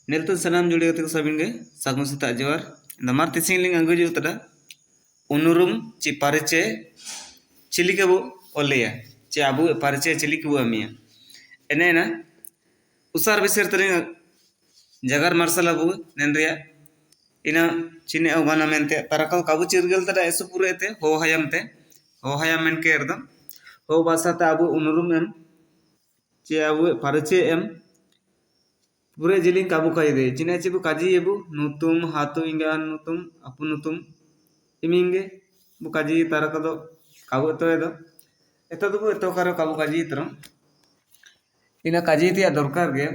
नेलतु सनाम जुड़ी गते सबिन गे सागुन सेता जोहार दमार तिसिंग लिंग अंगु जु तदा उनुरुम ची परिचे चिली के बो ओलेया ची आबू परिचे चिली के बो अमिया एने ना उसार बिसेर तरिंग जगार मार्शल अबू नेनरिया इना चिने अवगाना मेनते तारका काबू चिरगल तदा एसु पुरेते हो हायम मेन के एकदम हो बासाता आबू उनुरुम एम ची आबू परिचे एम पूरे जिलिंग काबू काई दे चिना चिबु काजी येबु नुतुम हातु इंगा नुतुम अपु नुतुम इमिंगे बु काजी तारका दो काबू एतो दो एतो कारो काबू काजी तरम इना काजी तिया दरकार गे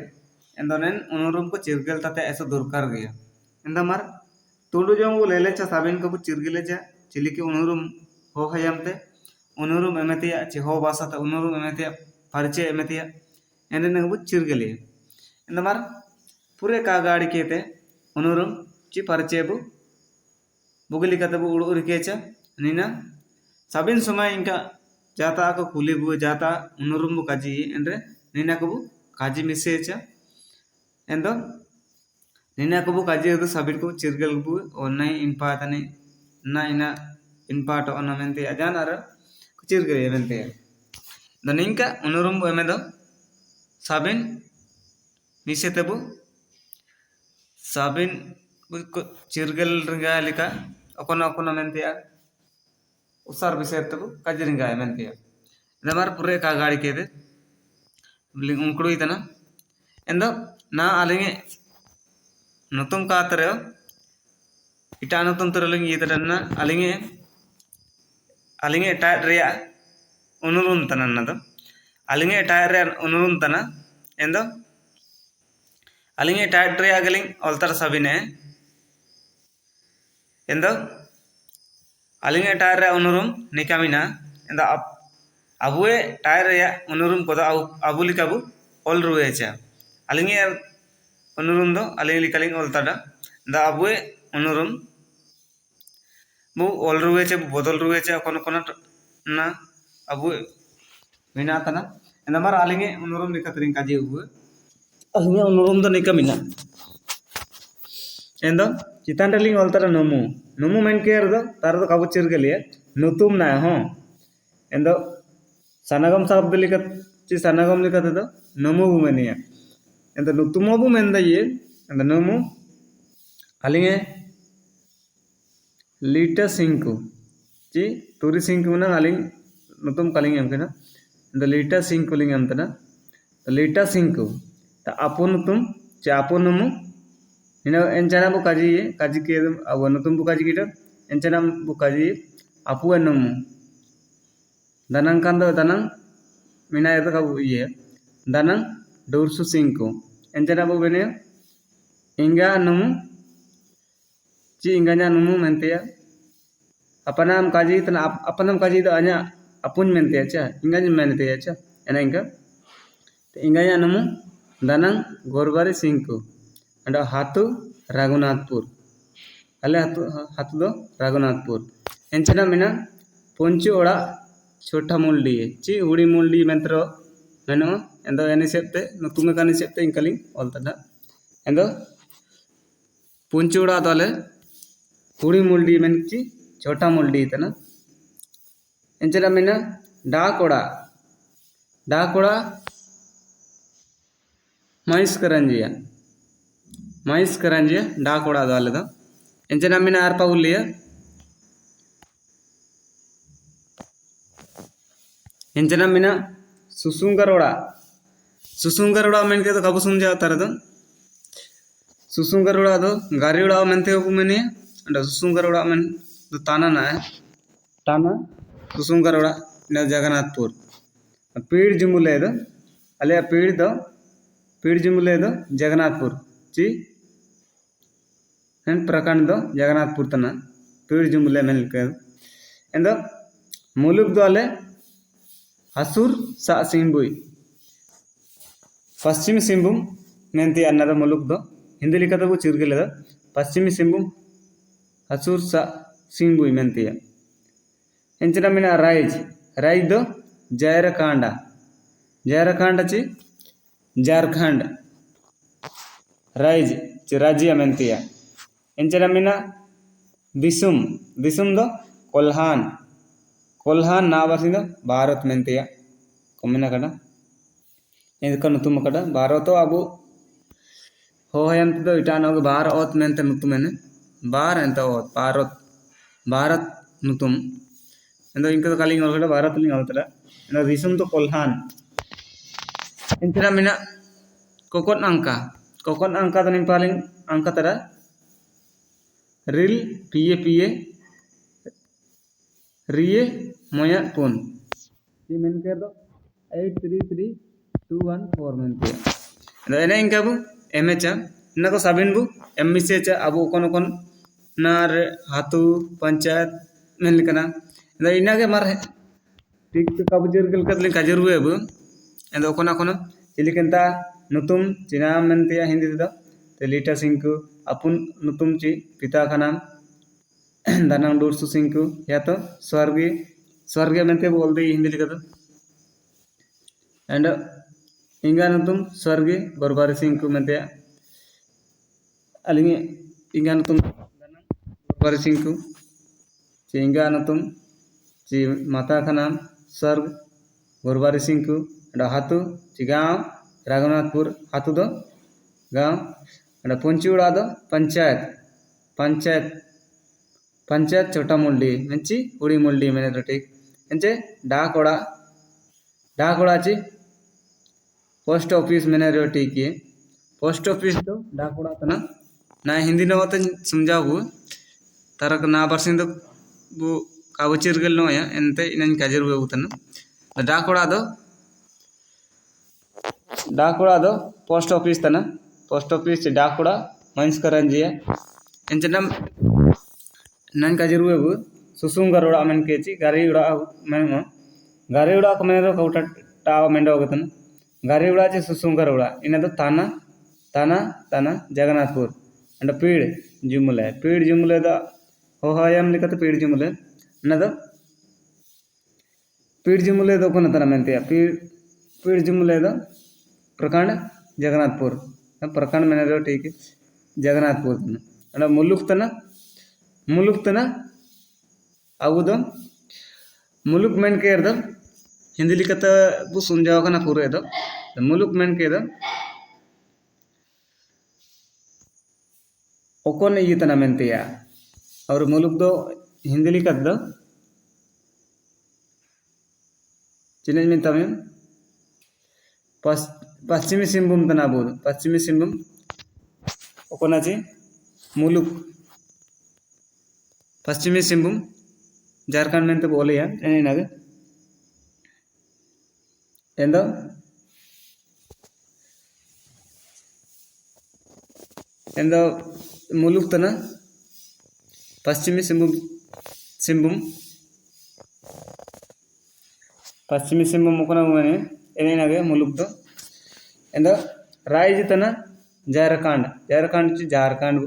एंदोनेन उनुरुम को चिरगल ताते ऐसो दरकार गे एंदमार तुडु जोंगु लेलेचा साबिन को चिरगलेचा चिली के उनुरुम हो हयामते उनुरुम एमेतिया ची हो बासाता उनुरुम एमेतिया परिचय एमेतिया एंदे नगबु चिरगले इंदमार पूरे कागाड़ी केते उनुरुम ची परिचयबु बुगली कतबु उड़ केचा नीना साबिन समय इंका जाता को कुलीबु जाता उनुरुम बु काजी एंड्रे नीना को काजी मिसेचा एंदो नीना को काजी दो साबिन को चिरगल बु ओन्नाई इनपातने ना इना इनपाट ओना मेंते अजानार चिरगल मेंते दनिंका उनुरुम बु एमेदो साबिन मिसे तबु साबिन चिरगल रिंगा लिका अकोना मेंतिया उसार बिसेर तबु काजी रिंगा मेंतिया दमार पूरे का गाड़ी केदे लिंग उंकड़ू इतना एंदो ना आलिंगे नतुम का तरह इटा नतुम तरह लिंग ये तरह ना आलिंगे टाइट रिया उनुरुम तना ना दो आलिंगे टाइट रिया उनुरुम तना एंदो अलिंगे टाइट रे अगलिंग ऑल्टर सबिने एंदो अलिंगे टाइट रे उनुरुम निकामिना एंदो अबुए टाइट रे उनुरुम को अबुली काबु ऑल रुएचा अलिंगे उनुरुम दो अलिंग लिकालिंग ऑल्टरडा दा अबुए उनुरुम बु ऑल रुएचा बु बदल रुएचा कोन ना अबुए मिना तना एंदो मार अलिंगे उनुरुम निकातरिंग काजी अबुए अलिंगे उनुरुम दो निकामिना एंदो चितान रेलिंग ऑल्टरा नमु मेन केयर दो तार दो काबू चिरगलिया नुतुम ना हो एंदो सनागम शब्द लिखत ची सनागम लिखत दो नमु बु मेनिया एंदो नुतुम बु मेन दा ये एंदो नमु अलिंगे लीटा सिंकु ची तुरी सिंकु ना अलिंग नुतुम कलिंग एम केना एंदो लीटा सिंकु लिंग एम तना लीटा सिंकु ता अपुन तुम चे अपुन नमु इना एंचना बु काजी के अब नतुम बु काजी कीटा एंचना बु काजी अपु नमु दनंग कांदो दनंग मिना एतो का ये दनंग डोरसु सिंको एंचना बु बेने इंगा नमु ची इंगाnya नमु मेंतेया अपनाम काजी तना अपनम काजी दो अnya अपुन मेंतेया चा इंगाnya मेंतेया चा एना इंगाnya नमु दनंग गोरबारी सिंको अंडा हाथु रघुनाथपुर अले हाथु दो रघुनाथपुर एंचना मिना पोंचु ओड़ा छोटा मुल्डी ची उड़ी मुल्डी मंत्रो मेनो एंदो एनी सेप्ते नुतुमे कानी सेप्ते इंकलिंग ऑल्तदा एंदो पोंचु ओड़ा दोले उड़ी मुल्डी मेनची छोटा मुल्डी तना एंचना मिना डाकोड़ा माइस करंजिया डाकोड़ा दाले दो एंचना मिना आरपा उलिया एंचना मिना सुसुंगरोड़ा मेन के तो कबु सुंजा तार दो सुसुंगरोड़ा दो गारीड़ा मेनते को मेने अंडा सुसुंगरोड़ा मेन दो ताना ना है ताना सुसुंगरोड़ा न जगन्नाथपुर पीड़ जुमुले दो अले पीड़ जुमुले दो जगन्नाथपुर ची हेन प्रखंड दो जगन्नाथपुर तना पीड़ जुमुले मेन के एंदो मुलुक दो अले हसूर सा सिंबुई पश्चिम सिंहभूम मेंती अन्नद मुलुक दो हिंदी लिखा तो चिरगले दो पश्चिम सिंहभूम हसूर सा सिंबुई मेंती एंचना मिना राइज दो जयरकांडा ची झारखंड राइज चे राज्य मेंतिया एंचना मिना दिसुम दिसुम दो कोल्हान कोल्हान ना बरसिंग दो भारत मेंतिया को मेना कड़ा एंदका नुतुम कड़ा भारत अबु होयम तो इटानो भारत मेंते नुतुमेने बार एंत भारत भारत नुतुम एंदो इंका कालिंग अलगड़ा भारत लिंग अलतड़ा एंदो दिसुम तो कोल्हान एंचना मिना कोकोन angka तो निपालिंग angka तड़ा रिल पिए पिए रिए मोया पुन ये मेन कर दो 833214 मेनते एंदो एने इंका बु एमएचा इना को साबिन बु एमएचा अबु कोन नार हातु पंचायत मेन लिकना एंदो इना के मार ठीक काबु जिरगल कदलिंग काजरु एबु एंदो कोन चिलिकंता नुतुम चिना मेंतिया हिंदी दो तेलिटा सिंकु अपुन नुतुम ची पिता का नाम दानंग दूरसु सिंकु या तो स्वर्गीय मेंते बोल दे हिंदी लिखा तो एंड इंगा नुतुम स्वर्गीय गोरबारी सिंकु मेंते अलिंगे इंगा नुतुम दानंग गोरबारी सिंकु ची इंगा नुतुम ची माता का नाम स्वर्ग गोरबारी सिंकु एंड हातु ची गाँव राघुनाथपुर हातु दो गाँव एंड पुंचुड़ा दो पंचायत छोटा मुल्डी मंची उड़ी मुल्डी मैंने तो ठीक एंचे डाकोड़ा ची पोस्ट ऑफिस मैंने रो ठीक है पोस्ट ऑफिस तो डाकोड़ा तना ना हिंदी न होता समझाबू तरक ना बरसिंग दो बु काबचिर गल नो या एंते इनन काजर वे उतना डाकोड़ा दो पोस्ट ऑफिस तना पोस्ट ऑफिस डाकोड़ा माइंस करंजिया एंचनम नन काजर वे सुसुंगर उड़ा मेन केची गारी उड़ा को मेन रो कौटा टाव मेंडो गतन गारी उड़ा चे सुसुंगर उड़ा इना तो ताना जगन्नाथपुर अंड पीड़ जुमुले दा हो हायम लिखत पीड़ जुमुले ना दो पीड़ जुमुले दो कोन तना मेंतिया पीड़ जुमुले दो प्रखंड जगन्नाथपुर प्रखंड मैंने रो ठीक है जगन्नाथपुर अंड मुलुक तना अबु दो मुलुक मेन के दो हिंदी लिखता बु समझाव कना पूरे दो मुलुक मेन के दो ओकोन ये तना मेंतिया और मुलुक दो हिंदी लिखत दो चिने में तमे पश्चिमी सिंहभूम तना बोल पश्चिमी सिंहभूम ओकोना ची मुलुक पश्चिमी सिंहभूम झारखंड में तो बोले यार एनागे एंदो मुलुक तना पश्चिमी सिंहभूम ओकोना मने एनागे मुलुक दो एंदो राइज तना झारखंड ची झारखंड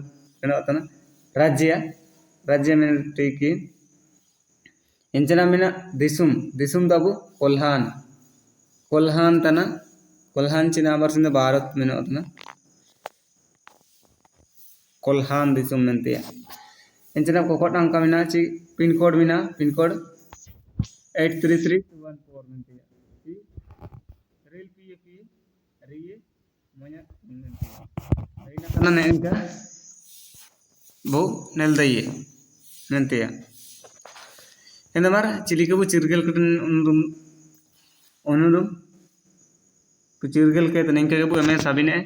एनो तना राज्य में ठीक है इंचना मिना दिसुम दबु कोल्हान तना कोल्हान चिना बरसिंद भारत में तना कोल्हान दिसुम मेंते इंचना कोकोट अंका मिना ची पिन कोड 833214 मेंते रेल पीएपी रिए मोया मेंते इना तना ने इनका बहु नेल दइए मेंते एंदमार चिलिकबु चिरगल कटन उनुरुम चिरगल के तनिंका के बु एमे साबिने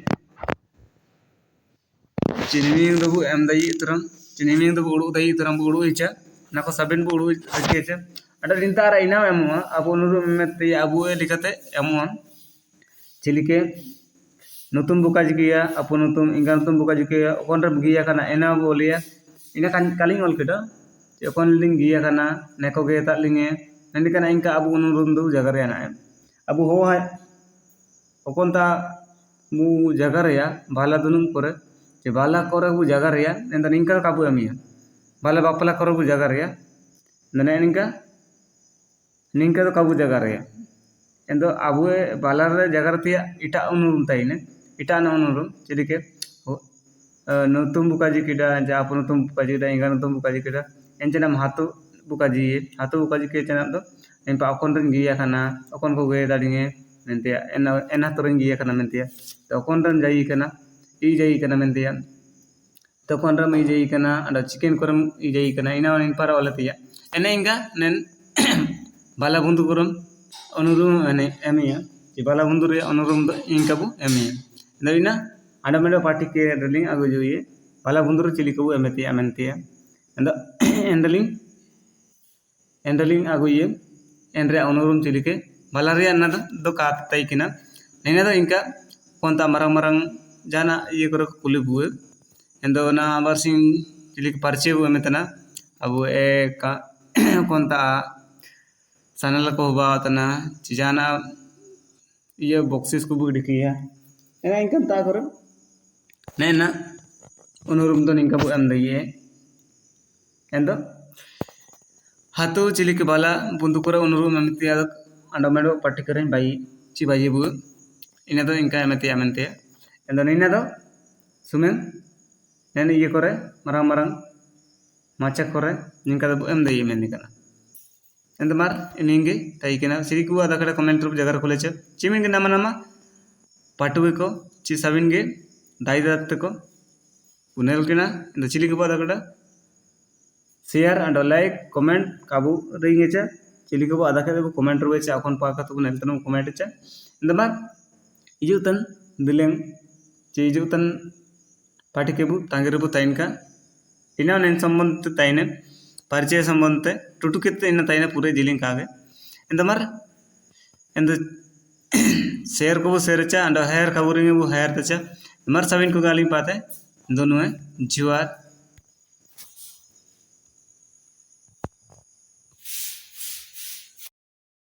चिनिमिंग दबु एम दई तरम चिनिमिंग दबु उडु दई तरम उडु इचा नाको साबिन बु उडु इचा अडा रिंतारा इना एमो अबु उनुरुम मेते अबु लिखते एमो चिलिके नुतुम बुका जिकिया अपु नुतुम इंगा नुतुम बुका जिकिया ओकोन रे गिया kana एना बोलिया इना कालिंग ऑल केदा ओकोन लिंग गिया kana neko ge ta linge नंदी kana इंका अबु उनुरुम दु जगह रे ना अबु हो है ओकोन ता मु जगह रे भाला दुनुम करे जे भाला करे बु जगह रे नंदा निंका काबु एमिया भाला बापला करे बु जगह रे नने निंका तो काबु जगह रे एंदो अबु भाला रे जगह रे इटा उनुरुम ताइने इटा ना उनुरुम चिलिके nutum bukaji kida ja apu nutum bukaji kida inga nutum bukaji kida encenam hatu bukaji ke cenam do empa akon ren giya kana akon ko ge daringe mente en hatu ren giya kana mente to akon ren jai kana i jai kana mente to kon ram i jai kana anda chicken koram i jai kana ina in para wala tiya ene inga nen bala bundu koram onurum ene emiya di bala bundu re onurum do inka bu emiya narina anda melo party ke darling agu જોઈએ bala bundu chili ko emetiya mente anda endaling agu ye enre onurum chili ke balaria nada do kat tai kina nena do inka konta marang jana ye koro kuli buwe endo na barsing chili ke parche bu emetana abu e ka konta sanala ko ba tana cijana iya boxes ko bu dikiya ena inka ta koro nena onurum do ninka bu am daye endo hatu cilik bala bundu kora unuru memti adak anda medo partikerin bayi ci bayi bu ina do inka emeti amente endo nina do sumen nene iye kore marang macha kore ninka do em dei men nikana endo mar ininge tai kina siriku ada kada comment rup jagar koleche cimin ke nama patuwe ko ci sabin ge dai dat ko unel kina endo cilik bu ada kada share and like comment kabu ringecha chili ko ada ka comment ruwecha akon pa ka tu neltan comment cha indama ijutan dileng che ijutan patikebu tangirebu tainka ina nen sambandh taine పరిచయ సంబంధతే టుటుకిtte ina taine pure jiling kage indamar and share ko share cha and hair kaburing bu hair tacha mar sabin ko galing pate दोनों है जुआर